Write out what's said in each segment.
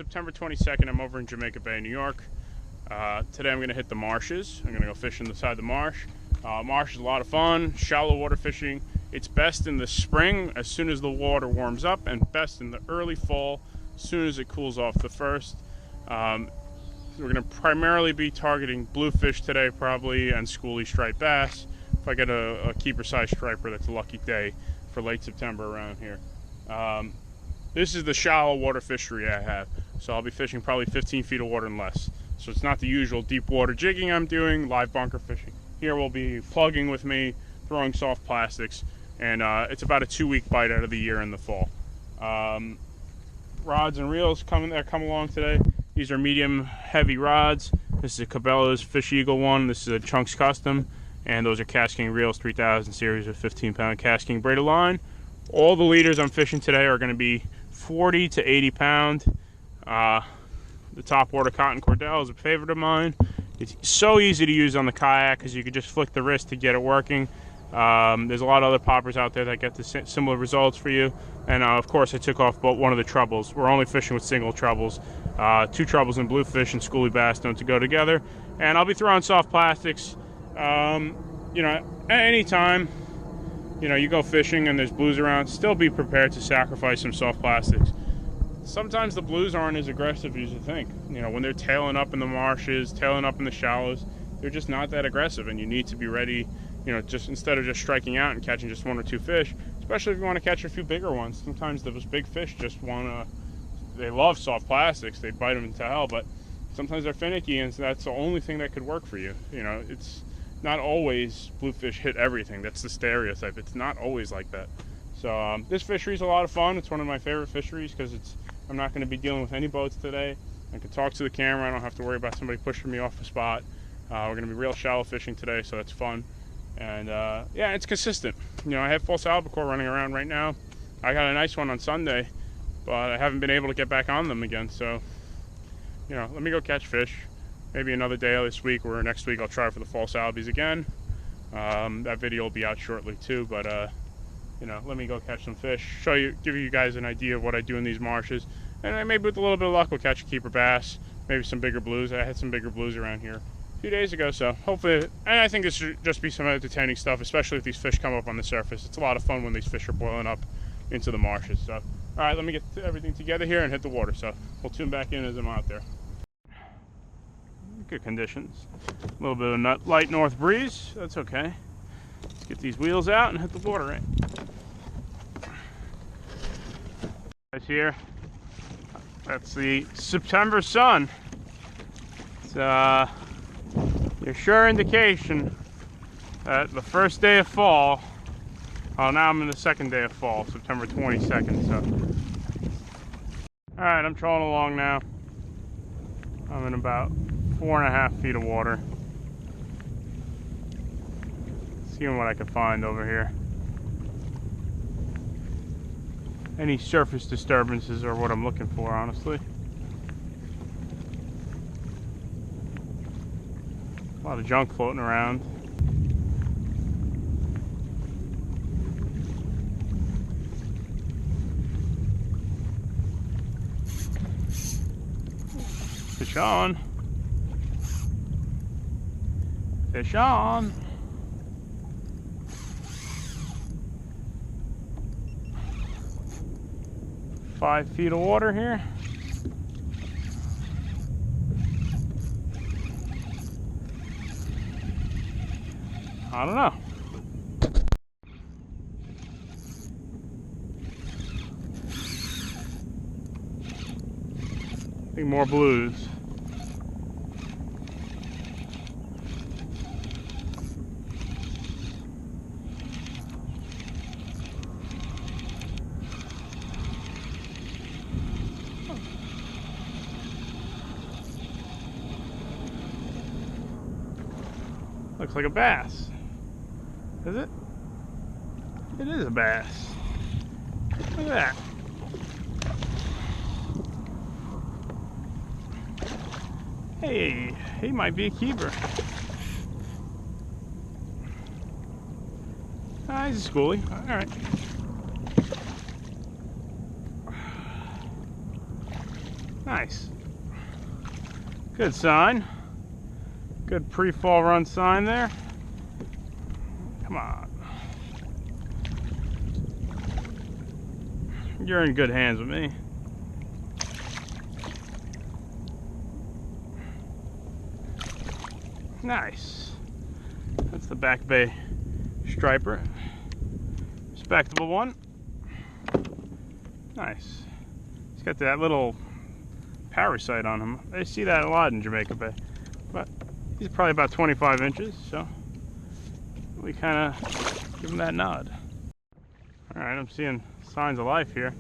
September 22nd. I'm over in Jamaica Bay, New York. Today I'm going to hit the marshes. I'm going to go fishing inside the marsh. Marsh is a lot of fun, shallow water fishing. It's best in the spring as soon as the water warms up, and best in the early fall as soon as it cools off the first. We're going to primarily be targeting bluefish today probably, and schoolie striped bass. If I get a keeper size striper, that's a lucky day for late September around here. This is the shallow water fishery I have, so I'll be fishing probably 15 feet of water and less. So it's not the usual deep water jigging I'm doing, live bunker fishing. Here we'll be plugging with me, throwing soft plastics, and it's about a 2-week bite out of the year in the fall. Rods and reels come along today. These are medium heavy rods. This is a Cabelas Fish Eagle one. This is a Chunkz Custom, and those are KastKing reels, 3000 series with 15-pound KastKing braided line. All the leaders I'm fishing today are going to be 40 to 80 pound. The top water cotton cordell is a favorite of mine. It's so easy to use on the kayak because you can just flick the wrist to get it working. There's a lot of other poppers out there that get the similar results for you. And of course I took off one of the trebles. We're only fishing with single trebles. 2 trebles in bluefish and schoolie bass don't go together. And I'll be throwing soft plastics, you know, at any time. You know, you go fishing and there's blues around, still be prepared to sacrifice some soft plastics. Sometimes the blues aren't as aggressive as you think. You know, when they're tailing up in the marshes, tailing up in the shallows, they're just not that aggressive, and you need to be ready, you know, just instead of just striking out and catching just 1 or 2 fish, especially if you want to catch a few bigger ones. Sometimes those big fish just they love soft plastics, they bite them into hell, but sometimes they're finicky, and so that's the only thing that could work for you. You know, it's not always bluefish hit everything. That's the stereotype. It's not always like that. So this fishery is a lot of fun. It's one of my favorite fisheries because I'm not going to be dealing with any boats today. I can talk to the camera. I don't have to worry about somebody pushing me off the spot. We're going to be real shallow fishing today, so that's fun. And yeah, it's consistent. You know, I have false albacore running around right now. I got a nice one on Sunday, but I haven't been able to get back on them again. So, you know, let me go catch fish. Maybe another day this week or next week I'll try for the false albies again. That video will be out shortly too, but you know, let me go catch some fish, give you guys an idea of what I do in these marshes, and maybe with a little bit of luck we'll catch a keeper bass, maybe some bigger blues. I had some bigger blues around here a few days ago, so hopefully, and I think this should just be some entertaining stuff, especially if these fish come up on the surface. It's a lot of fun when these fish are boiling up into the marshes. So, all right, let me get everything together here and hit the water. So we'll tune back in as I'm out there. Good conditions. A little bit of a light north breeze. That's okay. Let's get these wheels out and hit the water right. Right here. That's the September sun. It's your sure indication that the first day of fall. Well, now I'm in the second day of fall, September 22nd. So, all right, I'm trolling along now. I'm in about 4.5 feet of water. Seeing what I can find over here. Any surface disturbances are what I'm looking for, honestly. A lot of junk floating around. Fish on. Fish on. Five feet of water here. I don't know. I think more blues. Looks like a bass. Is it? It is a bass. Look at that. Hey, he might be a keeper. Ah, he's a schoolie. All right. Nice. Good sign. Good pre-fall run sign there. Come on. You're in good hands with me. Nice. That's the back bay striper. Respectable one. Nice. He's got that little parasite on him. I see that a lot in Jamaica Bay. But he's probably about 25 inches, so we kind of give him that nod. Alright, I'm seeing signs of life here.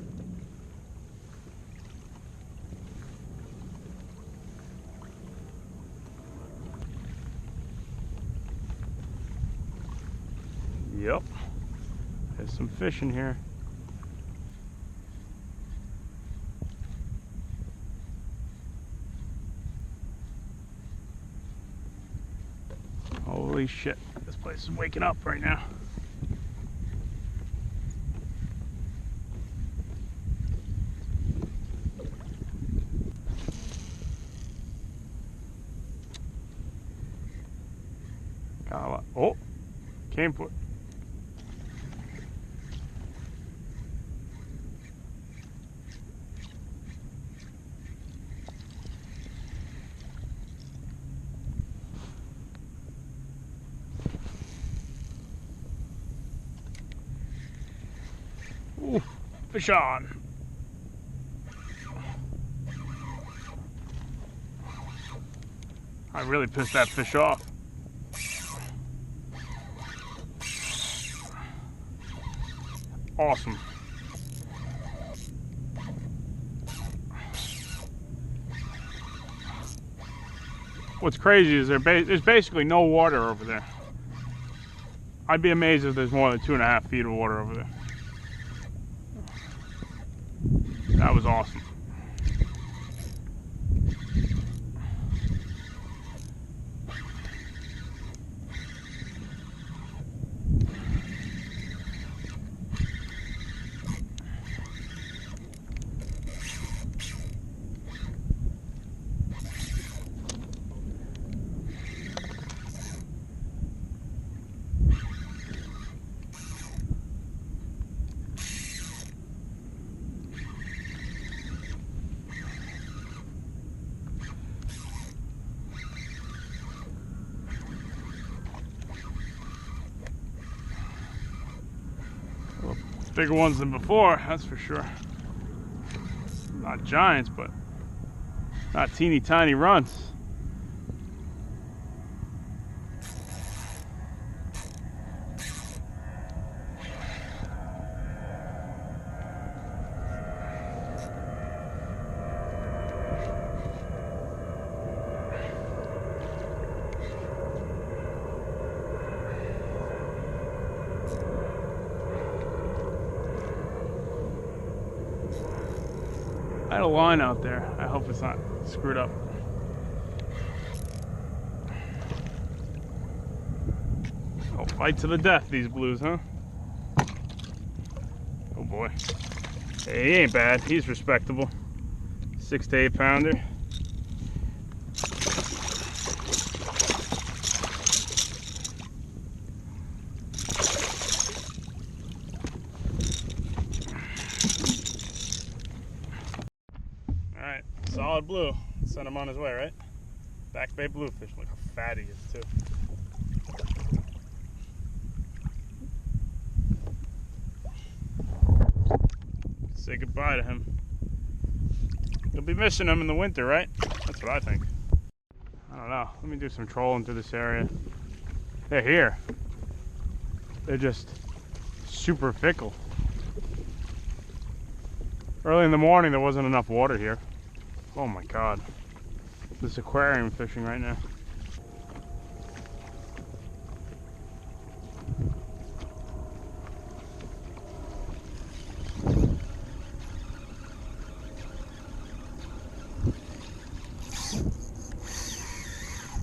Yep, there's some fish in here. Holy shit, this place is waking up right now. Got a lot. Oh, came for it. Ooh, fish on. I really pissed that fish off. Awesome. What's crazy is there's basically no water over there. I'd be amazed if there's more than 2.5 feet of water over there. That was awesome. Bigger ones than before, that's for sure. Not giants, but not teeny tiny runs. I had a line out there. I hope it's not screwed up. Oh, fight to the death, these blues, huh? Oh boy. Hey, he ain't bad. He's respectable. 6 to 8 pounder. Alright, solid blue. Send him on his way, right? Back Bay Bluefish. Look how fat he is, too. Say goodbye to him. You'll be missing him in the winter, right? That's what I think. I don't know. Let me do some trolling through this area. They're here. They're just super fickle. Early in the morning, there wasn't enough water here. Oh my God. This aquarium fishing right now.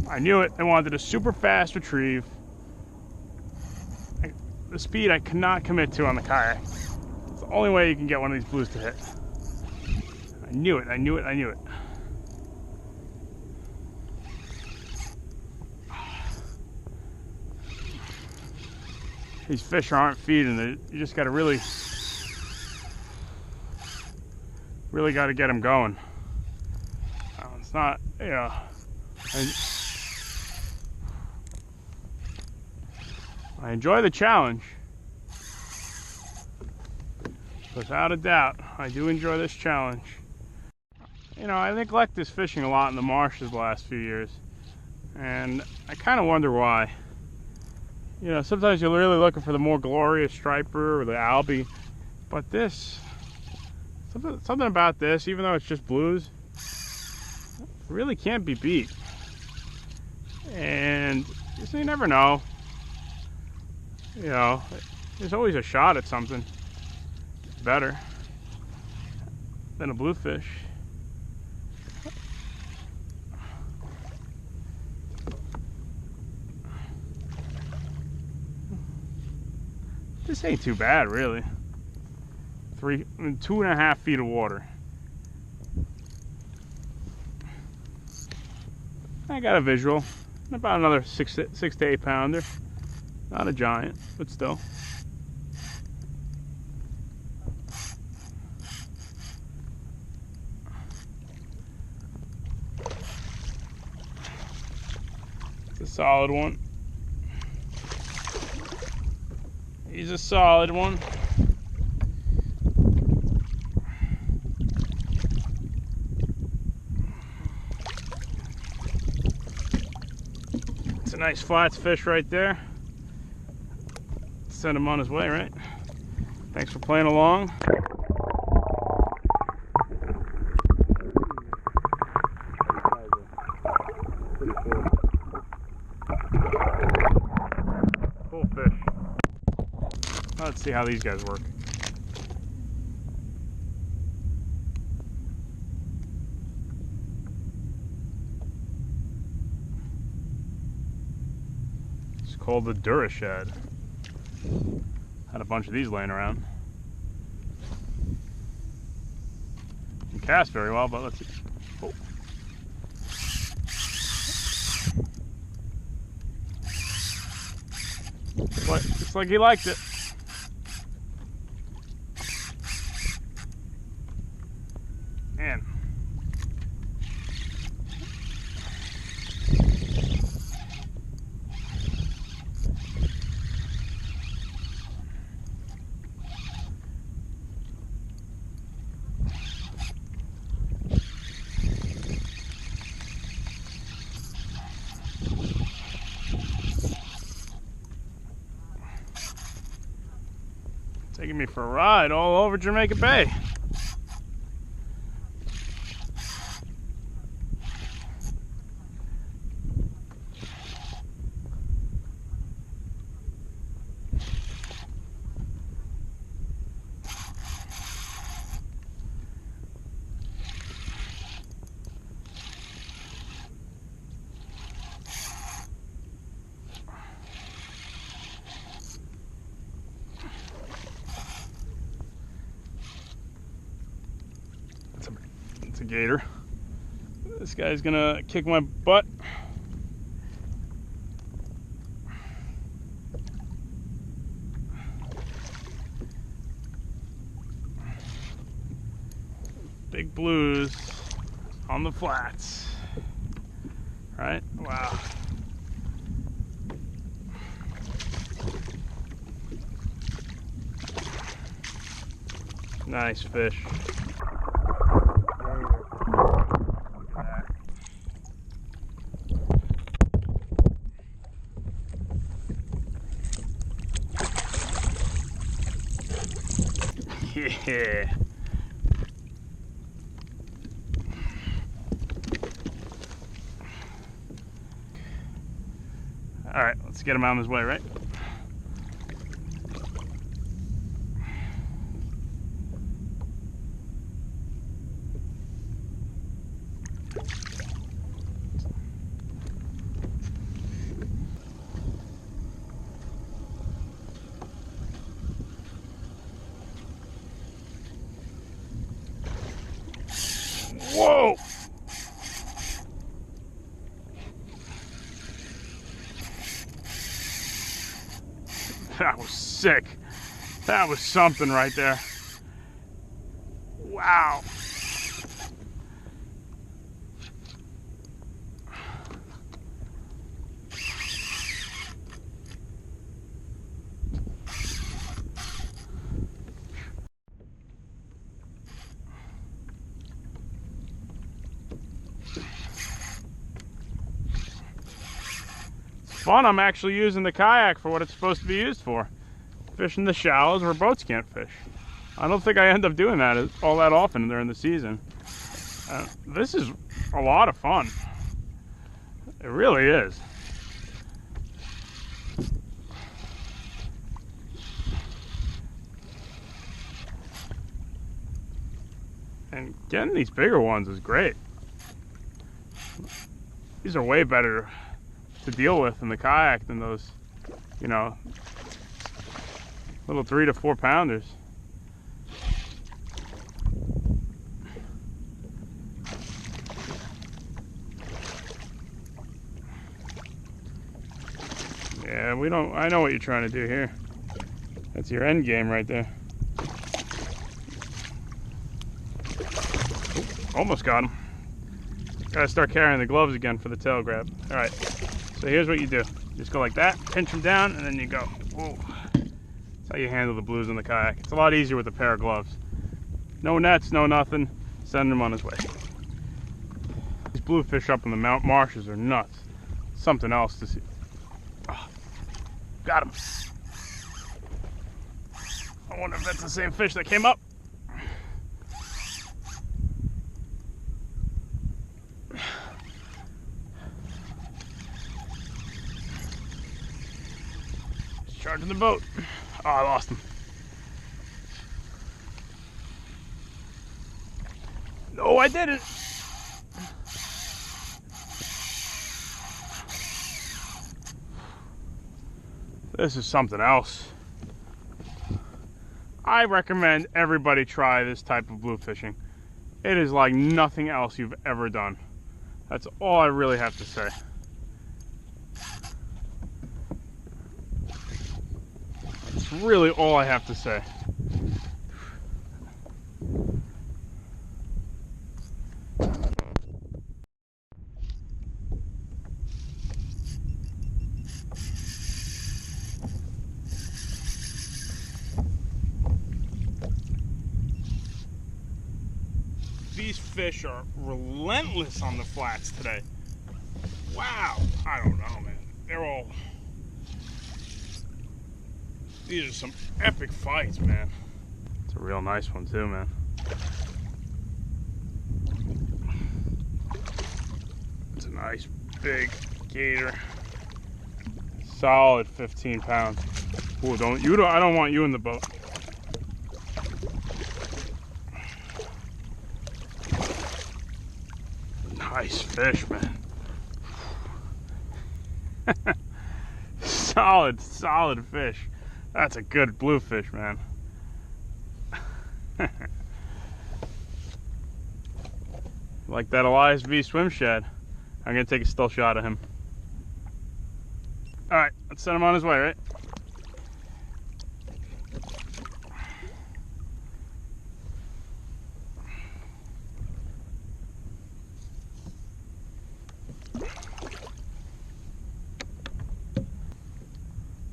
I knew it. I wanted a super fast retrieve. The speed I cannot commit to on the kayak. It's the only way you can get one of these blues to hit. I knew it. I knew it. I knew it. these fish aren't feeding. You just got to really got to get them going. It's not, you know, I enjoy the challenge. Without a doubt, I do enjoy this challenge. You know, I neglect this fishing a lot in the marshes the last few years, and I kind of wonder why. You know, sometimes you're really looking for the more glorious striper or the albie, but this, something about this, even though it's just blues, really can't be beat. And so you never know. You know, there's always a shot at something better than a bluefish. This ain't too bad, really. 2.5 feet of water. I got a visual. About another 6 to 8 pounder. Not a giant, but still. It's a solid one. He's a solid one. It's a nice flats fish right there. Send him on his way, right? Thanks for playing along. Cool fish. Let's see how these guys work. It's called the shad. Had a bunch of these laying around. Can cast very well, but let's see. Oh. Looks like he liked it. Man. Taking me for a ride all over Jamaica Bay. It's a gator. This guy's gonna kick my butt. Big blues on the flats. Right? Wow. Nice fish. Yeah. All right, let's get him on his way, right? Whoa! That was sick. That was something right there. Wow. Fun. I'm actually using the kayak for what it's supposed to be used for. Fishing the shallows where boats can't fish. I don't think I end up doing that all that often during the season. This is a lot of fun. It really is. And getting these bigger ones is great. These are way better to deal with in the kayak than those, you know, little 3 to 4 pounders. Yeah, I know what you're trying to do here. That's your end game right there. Ooh, almost got him. Gotta start carrying the gloves again for the tail grab. All right, so here's what you do. Just go like that, pinch them down, and then you go. Whoa. That's how you handle the blues in the kayak. It's a lot easier with a pair of gloves. No nets, no nothing. Send him on his way. These bluefish up in the marshes are nuts. Something else to see. Oh, got him. I wonder if that's the same fish that came up. He's charging the boat. Oh, I lost him. No, I didn't. This is something else. I recommend everybody try this type of blue fishing. It is like nothing else you've ever done. That's all I really have to say. That's really all I have to say. These fish are relentless on the flats today. Wow, I don't know, man. They're all... These are some epic fights, man. It's a real nice one too, man. It's a nice big gator. Solid 15 pounds. Ooh, I don't want you in the boat. Nice fish, man. solid fish. That's a good bluefish, man. Like that Elias V swim shad. I'm gonna take a still shot of him. All right, let's send him on his way, right?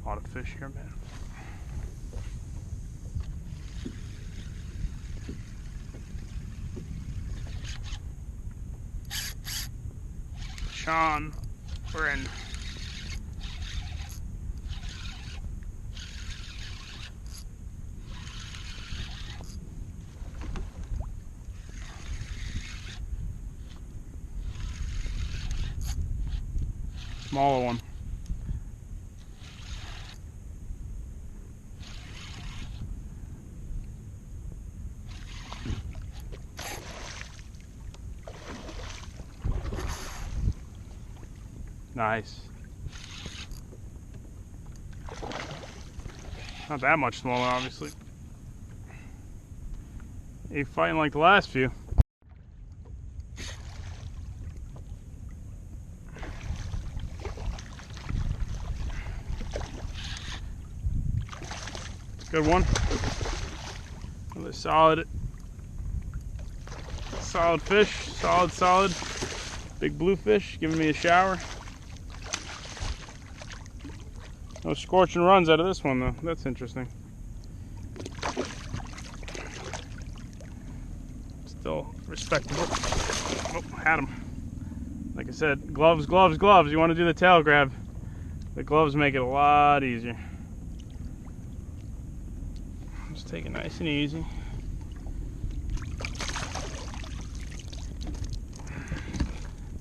A lot of fish here, man. Sean, we're in. Smaller one. Nice. Not that much smaller, obviously. Ain't fighting like the last few. Good one. Another solid fish. Solid. Big bluefish giving me a shower. No scorching runs out of this one though. That's interesting. Still respectable. Oh, had him. Like I said, gloves. You want to do the tail grab. The gloves make it a lot easier. Just take it nice and easy.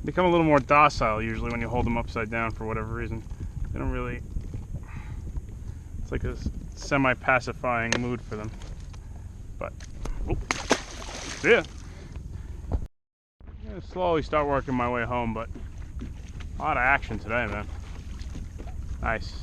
Become a little more docile usually when you hold them upside down for whatever reason. They don't really... It's like a semi-pacifying mood for them. But... Oh, yeah. I'm gonna slowly start working my way home, but a lot of action today, man. Nice.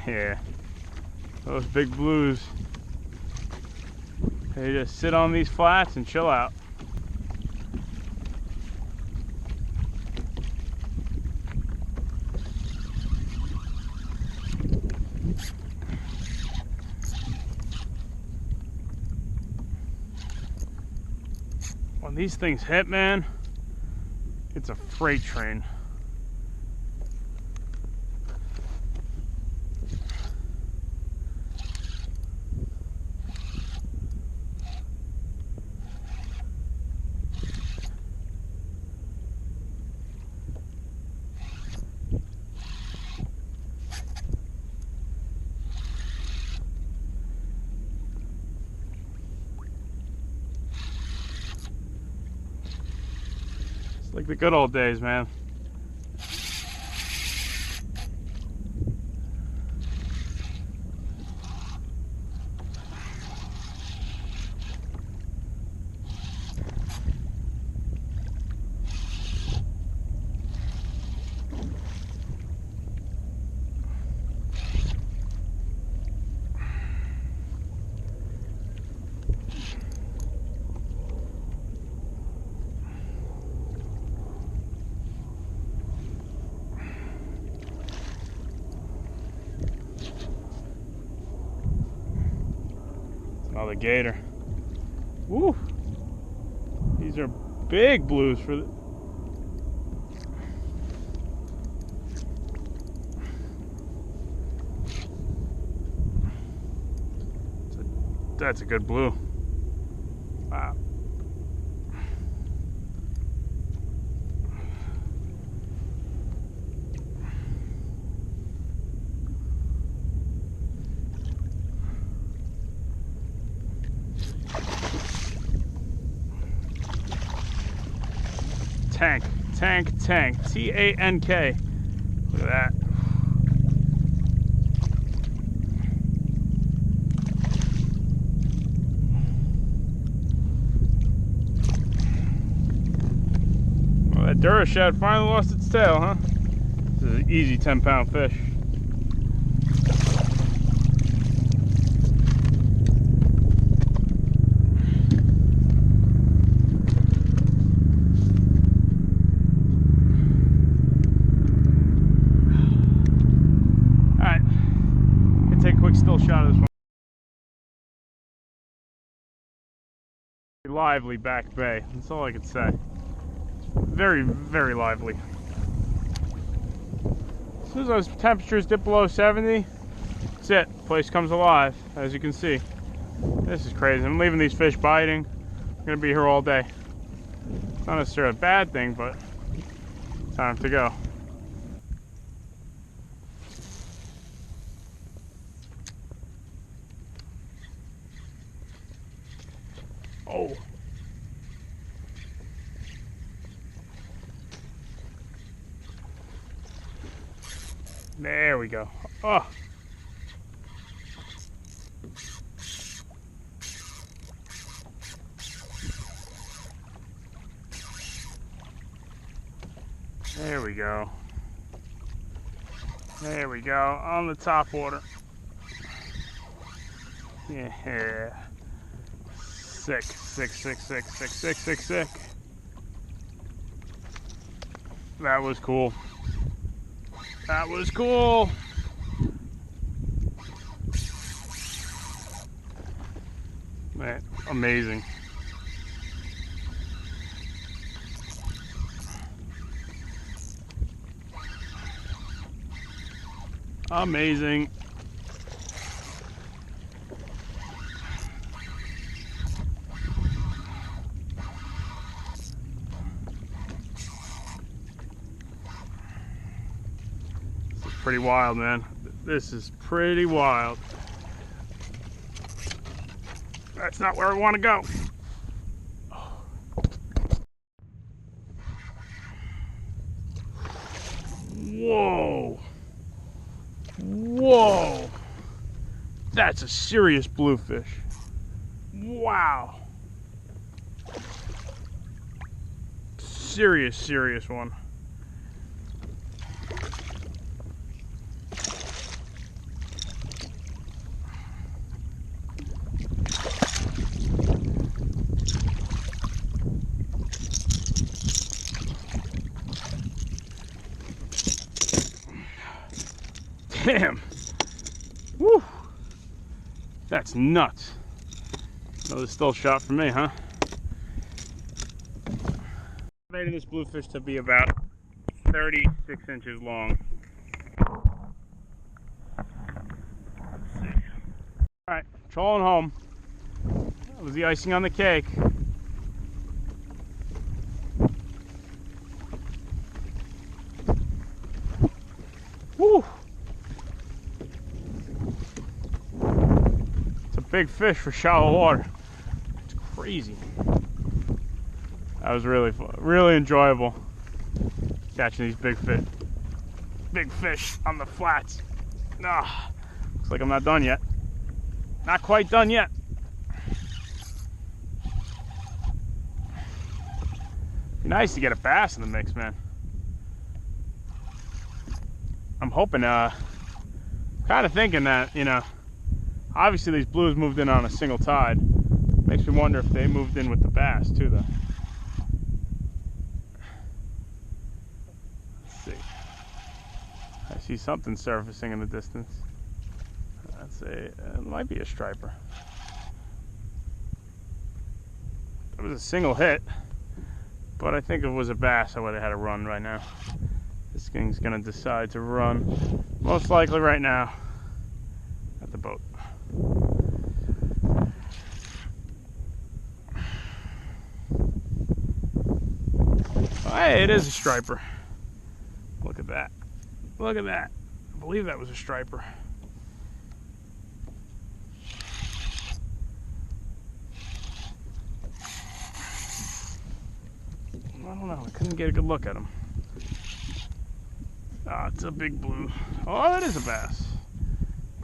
Yeah, those big blues, they just sit on these flats and chill out. When these things hit, man, it's a freight train. Like the good old days, man. Another gator. Woo! These are big blues for the... That's a good blue. Wow. Tank. T-A-N-K. Look at that. Well, that Dura shad finally lost its tail, huh? This is an easy 10-pound fish. Still shot of this one. Lively back bay. That's all I could say. Very, very lively. As soon as those temperatures dip below 70, that's it. Place comes alive, as you can see. This is crazy. I'm leaving these fish biting. I'm gonna be here all day. It's not necessarily a bad thing, but time to go. Oh. There we go. Oh. There we go. There we go. On the top water. Yeah. Sick, sick, sick, sick, sick, sick, sick, sick. That was cool. That was cool. Man, amazing. Amazing. This is pretty wild, man. This is pretty wild. That's not where I want to go. Whoa. Whoa. That's a serious bluefish. Wow. Serious, serious one. Damn. Woo. That's nuts. Another still shot for me, huh? I'm rating this bluefish to be about 36 inches long. Let's see. Alright, trolling home. That was the icing on the cake. Woo! Big fish for shallow water. It's crazy. That was really fun, really enjoyable catching these big fish on the flats. Ah, looks like I'm not done yet. Not quite done yet. Be nice to get a bass in the mix, man. I'm hoping, kind of thinking that, you know, obviously these blues moved in on a single tide. Makes me wonder if they moved in with the bass too, though. Let's see. I see something surfacing in the distance. It might be a striper. It was a single hit, but I think if it was a bass, I would have had a run right now. This thing's gonna decide to run, most likely right now, at the boat. Hey, it is a striper. Look at that. Look at that. I believe that was a striper. I don't know. I couldn't get a good look at him. Ah, it's a big blue. Oh, that is a bass.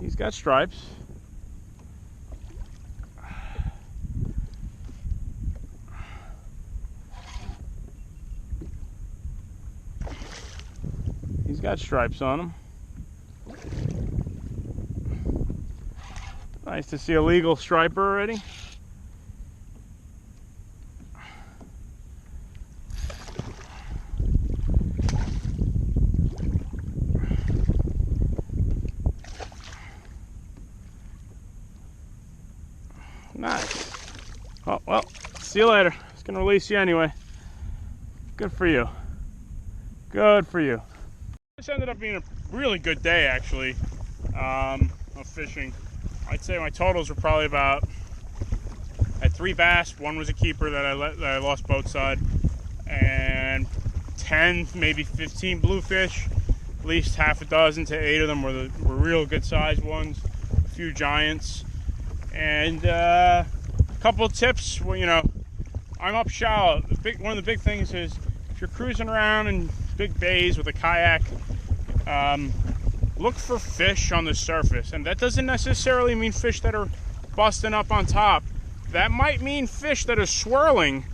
He's got stripes. He's got stripes on him. Nice to see a legal striper already. Nice. Oh, well, see you later. It's gonna release you anyway. Good for you. Good for you. This ended up being a really good day, actually, of fishing. I'd say my totals were probably about, I had 3 bass. One was a keeper that I lost both side, and 10, maybe 15 bluefish. At least half a dozen to 8 of them were real good sized ones. A few giants, and a couple of tips. Well, you know, I'm up shallow. One of the big things is if you're cruising around in big bays with a kayak, look for fish on the surface, and that doesn't necessarily mean fish that are busting up on top. That might mean fish that are swirling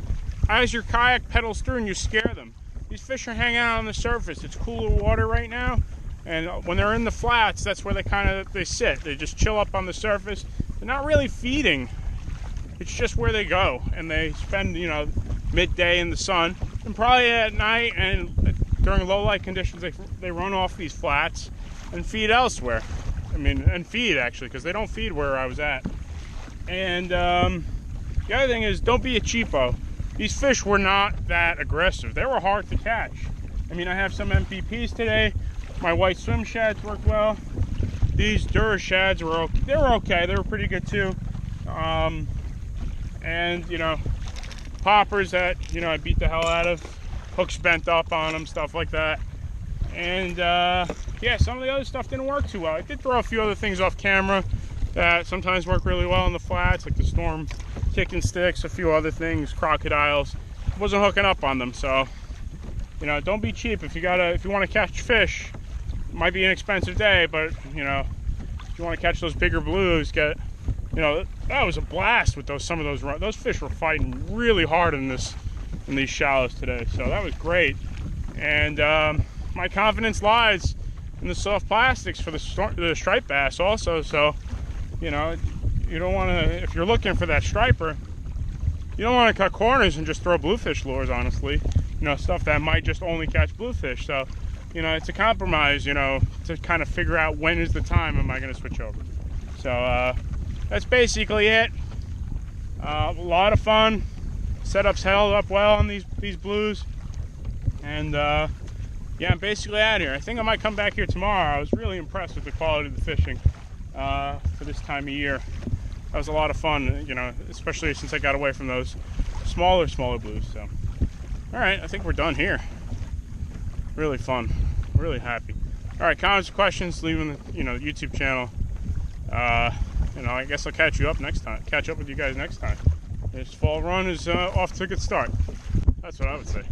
as your kayak pedals through and you scare them. These fish are hanging out on the surface. It's cooler water right now, and when they're in the flats, that's where they sit. They just chill up on the surface. They're not really feeding. it's just where they go, and they spend, you know, midday in the sun, and probably at night and during low light conditions they run off these flats and feed elsewhere. I mean, and feed actually, because they don't feed where I was at. And the other thing is, don't be a cheapo. These fish were not that aggressive. They were hard to catch. I mean, I have some MPPs today. My white swim shads worked well. These Dura shads were okay. They were okay. They were pretty good too. And you know, poppers that, you know, I beat the hell out of. Hooks bent up on them, stuff like that. And yeah, some of the other stuff didn't work too well. I did throw a few other things off camera that sometimes work really well in the flats, like the storm kicking sticks, a few other things, crocodiles. Wasn't hooking up on them, so you know, don't be cheap. If you want to catch fish, it might be an expensive day, but you know, if you want to catch those bigger blues, you know, that was a blast with some of those fish were fighting really hard in these shallows today, so that was great. And my confidence lies in the soft plastics for the striped bass also. So you know, you don't want to, if you're looking for that striper, you don't want to cut corners and just throw bluefish lures, honestly. You know, stuff that might just only catch bluefish. So, you know, it's a compromise, you know, to kind of figure out when is the time am I going to switch over. So, that's basically it. A lot of fun. Setups held up well on these blues. And, yeah, I'm basically out here. I think I might come back here tomorrow. I was really impressed with the quality of the fishing for this time of year. That was a lot of fun, you know, especially since I got away from those smaller blues. So, all right, I think we're done here. Really fun, really happy. All right, comments, questions, leave in the, you know, YouTube channel. You know, I guess I'll catch up with you guys next time. This fall run is off to a good start. That's what I would say.